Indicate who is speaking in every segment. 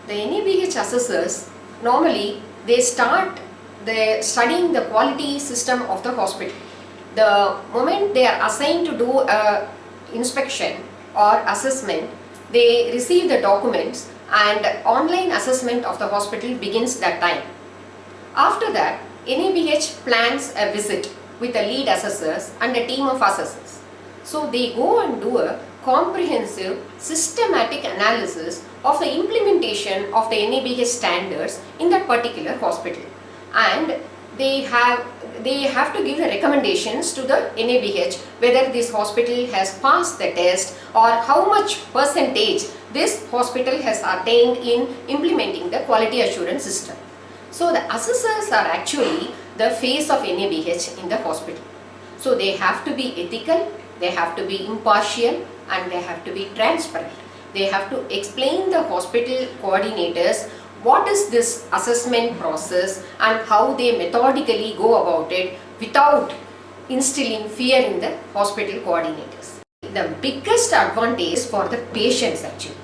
Speaker 1: The NABH assessors normally they start studying the quality system of the hospital. The moment they are assigned to do a inspection or assessment, they receive the documents and online assessment of the hospital begins that time. After that, NABH plans a visit with the lead assessors and a team of assessors. So they go and do a comprehensive systematic analysis of the implementation of the NABH standards in that particular hospital, and they have to give the recommendations to the NABH whether this hospital has passed the test or how much percentage this hospital has attained in implementing the quality assurance system. So the assessors are actually the face of NABH in the hospital. So they have to be ethical, they have to be impartial, and they have to be transparent. They have to explain the hospital coordinators what is this assessment process and how they methodically go about it without instilling fear in the hospital coordinators. The biggest advantage is for the patients actually,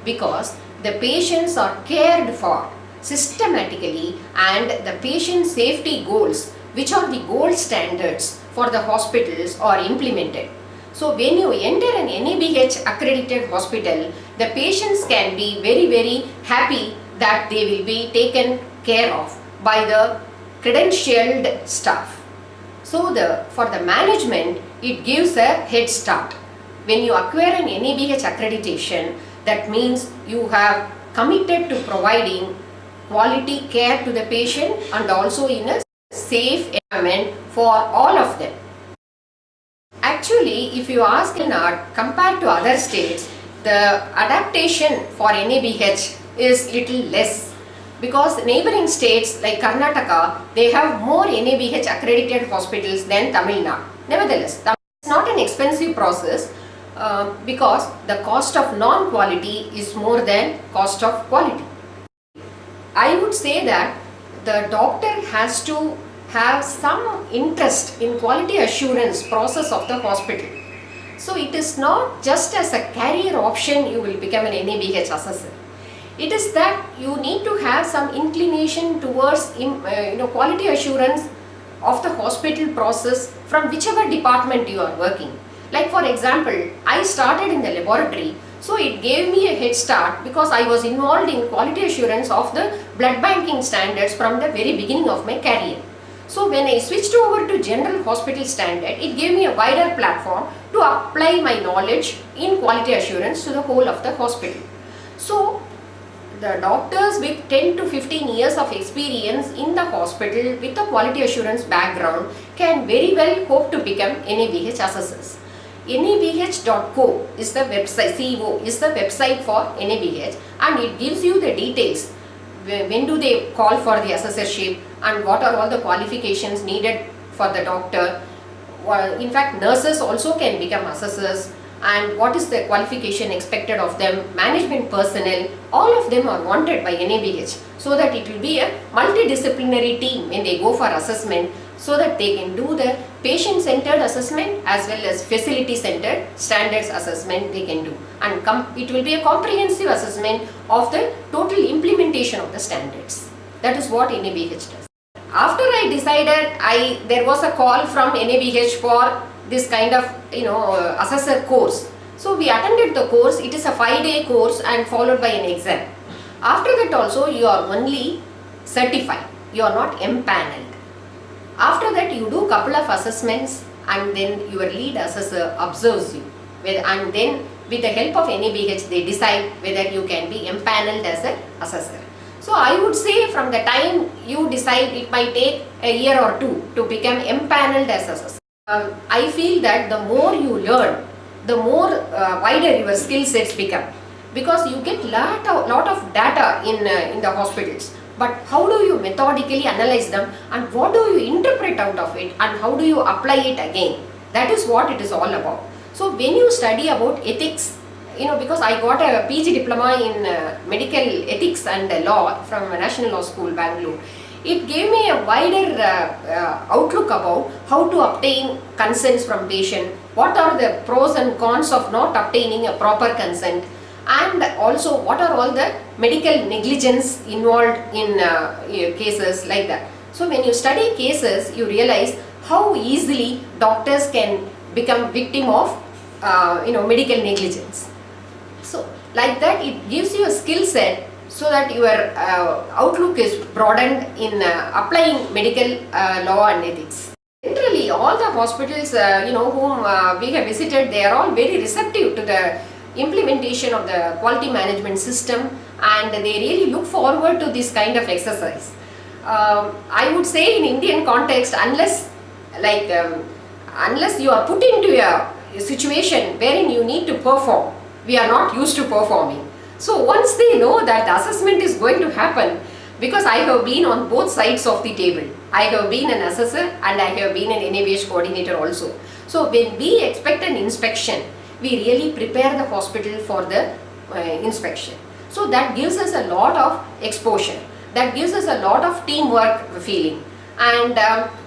Speaker 1: because the patients are cared for systematically and the patient safety goals, which are the gold standards for the hospitals, are implemented. So when you enter an NABH accredited hospital, the patients can be very happy that they will be taken care of by the credentialed staff. So for the management, it gives a head start. When you acquire an NABH accreditation, that means you have committed to providing quality care to the patient and also in a safe environment for all of them. Actually, if you ask compared to other states, the adaptation for NABH is little less, because neighboring states like Karnataka, they have more NABH accredited hospitals than Tamil Nadu. Nevertheless, it's not an expensive process because the cost of non-quality is more than cost of quality. I would say that the doctor has to have some interest in quality assurance process of the hospital. So it is not just as a career option you will become an NABH assessor. It is that you need to have some inclination towards quality assurance of the hospital process from whichever department you are working. Like for example, I started in the laboratory, so it gave me a head start because I was involved in quality assurance of the blood banking standards from the very beginning of my career. So when I switched over to general hospital standard, it gave me a wider platform to apply my knowledge in quality assurance to the whole of the hospital. So the doctors with 10 to 15 years of experience in the hospital with a quality assurance background can very well hope to become NABH assessors. NABH.co is the website, CO is the website for NABH, and it gives you the details. When do they call for the assessorship and what are all the qualifications needed for the doctor. In fact, nurses also can become assessors, and what is the qualification expected of them, management personnel, all of them are wanted by NABH, so that it will be a multidisciplinary team when they go for assessment, so that they can do the patient-centered assessment as well as facility-centered standards assessment they can do, and it will be a comprehensive assessment of the total implementation of the standards. That is what NABH does. After I decided, there was a call from NABH for this kind of assessor course. So we attended the course. It is a 5-day course and followed by an exam. After that also you are only certified, you are not empaneled. After that you do couple of assessments and then your lead assessor observes you, and then with the help of NABH they decide whether you can be empaneled as an assessor. So I would say from the time you decide, it might take a year or two to become empaneled as assessor. I feel that the more you learn, the more wider your skill sets become, because you get lot of data in the hospitals. But how do you methodically analyze them, and what do you interpret out of it, and how do you apply it again? That is what it is all about. So when you study about ethics, because I got a PG diploma in medical ethics and law from National Law School, Bangalore, it gave me a wider outlook about how to obtain consents from patient, what are the pros and cons of not obtaining a proper consent, and also what are all the medical negligence involved in cases like that. So when you study cases, you realize how easily doctors can become victim of medical negligence. So like that, it gives you a skill set so that your outlook is broadened in applying medical law and ethics. Generally, all the hospitals whom we have visited, they are all very receptive to the implementation of the quality management system, and they really look forward to this kind of exercise. I would say in Indian context, unless you are put into a situation wherein you need to perform, we are not used to performing. So once they know that the assessment is going to happen, because I have been on both sides of the table. I have been an assessor and I have been an NABH coordinator also. So when we expect an inspection, we really prepare the hospital for the inspection. So that gives us a lot of exposure. That gives us a lot of teamwork feeling. And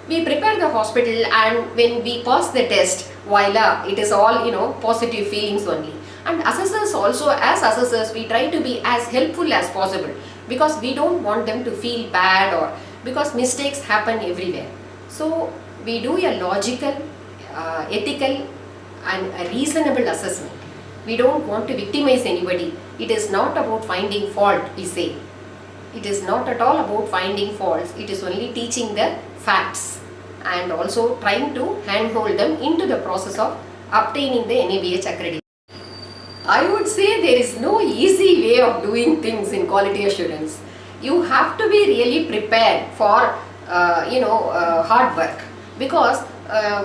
Speaker 1: we prepare the hospital, and when we pass the test, voila, it is all positive feelings only. And assessors also, as assessors, we try to be as helpful as possible, because we don't want them to feel bad, or because mistakes happen everywhere. So we do a logical, ethical and a reasonable assessment. We don't want to victimize anybody. It is not about finding fault, we say. It is not at all about finding faults. It is only teaching the facts and also trying to handhold them into the process of obtaining the NABH accreditation. I would say there is no easy way of doing things in quality assurance. You have to be really prepared for hard work, because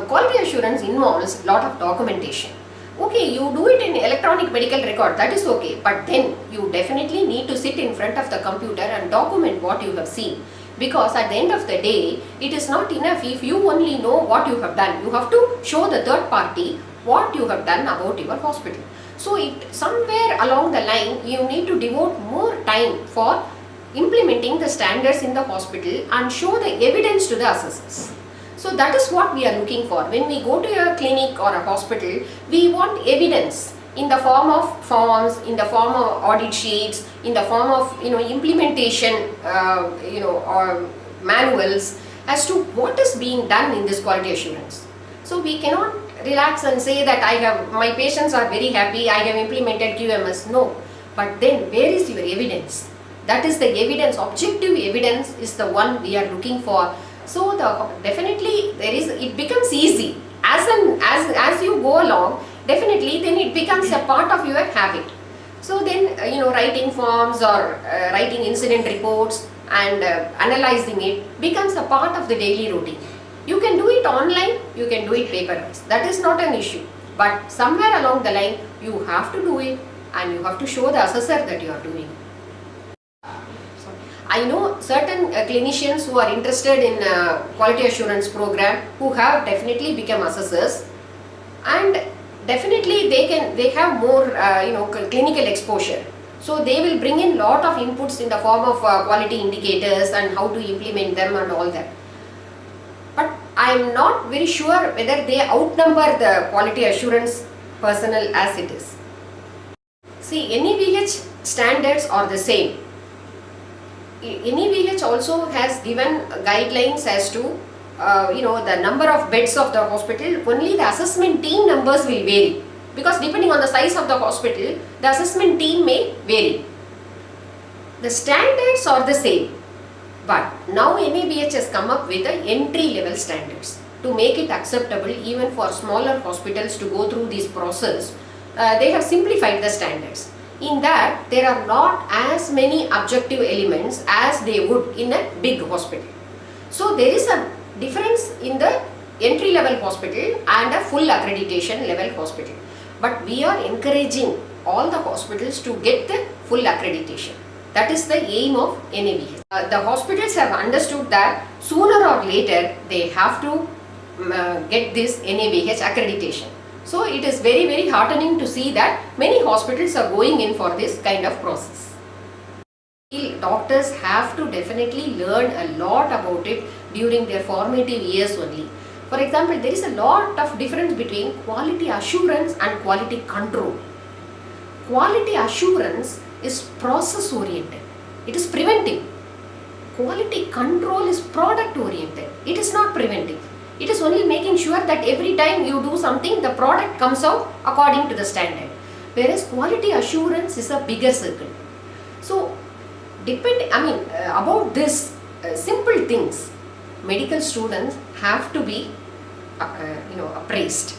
Speaker 1: quality assurance involves a lot of documentation. Okay, you do it in electronic medical record, that is okay, but then you definitely need to sit in front of the computer and document what you have seen, because at the end of the day, it is not enough if you only know what you have done. You have to show the third party what you have done about your hospital. So somewhere along the line, you need to devote more time for implementing the standards in the hospital and show the evidence to the assessors. So that is what we are looking for. When we go to a clinic or a hospital, we want evidence in the form of forms, in the form of audit sheets, in the form of implementation or manuals as to what is being done in this quality assurance. So we cannot relax and say that my patients are very happy, I have implemented QMS. No, but then where is your evidence? That is the evidence. Objective evidence is the one we are looking for. So definitely it becomes easy as you go along. Definitely then it becomes a part of your habit. So then writing forms or writing incident reports and analyzing it becomes a part of the daily routine. You can do it online, you can do it paper-wise. That is not an issue. But somewhere along the line, you have to do it, and you have to show the assessor that you are doing it. I know certain clinicians who are interested in quality assurance program who have definitely become assessors, and definitely they have more clinical exposure. So they will bring in lot of inputs in the form of quality indicators and how to implement them and all that. But I am not very sure whether they outnumber the quality assurance personnel as it is. See, NABH standards are the same. NABH also has given guidelines as to the number of beds of the hospital. Only the assessment team numbers will vary, because depending on the size of the hospital, the assessment team may vary. The standards are the same, but now NABH has come up with the entry level standards to make it acceptable even for smaller hospitals to go through this process. They have simplified the standards. In that, there are not as many objective elements as they would in a big hospital. So there is a difference in the entry level hospital and a full accreditation level hospital. But we are encouraging all the hospitals to get the full accreditation. That is the aim of NABH. The hospitals have understood that sooner or later they have to get this NABH accreditation. So it is very, very heartening to see that many hospitals are going in for this kind of process. Doctors have to definitely learn a lot about it during their formative years only. For example, there is a lot of difference between quality assurance and quality control. quality assurance is process oriented. It is preventive. Quality control is product oriented. It is not preventive. It is only making sure that every time you do something, the product comes out according to the standard. Whereas quality assurance is a bigger circle. So, about this simple things, medical students have to be, appraised.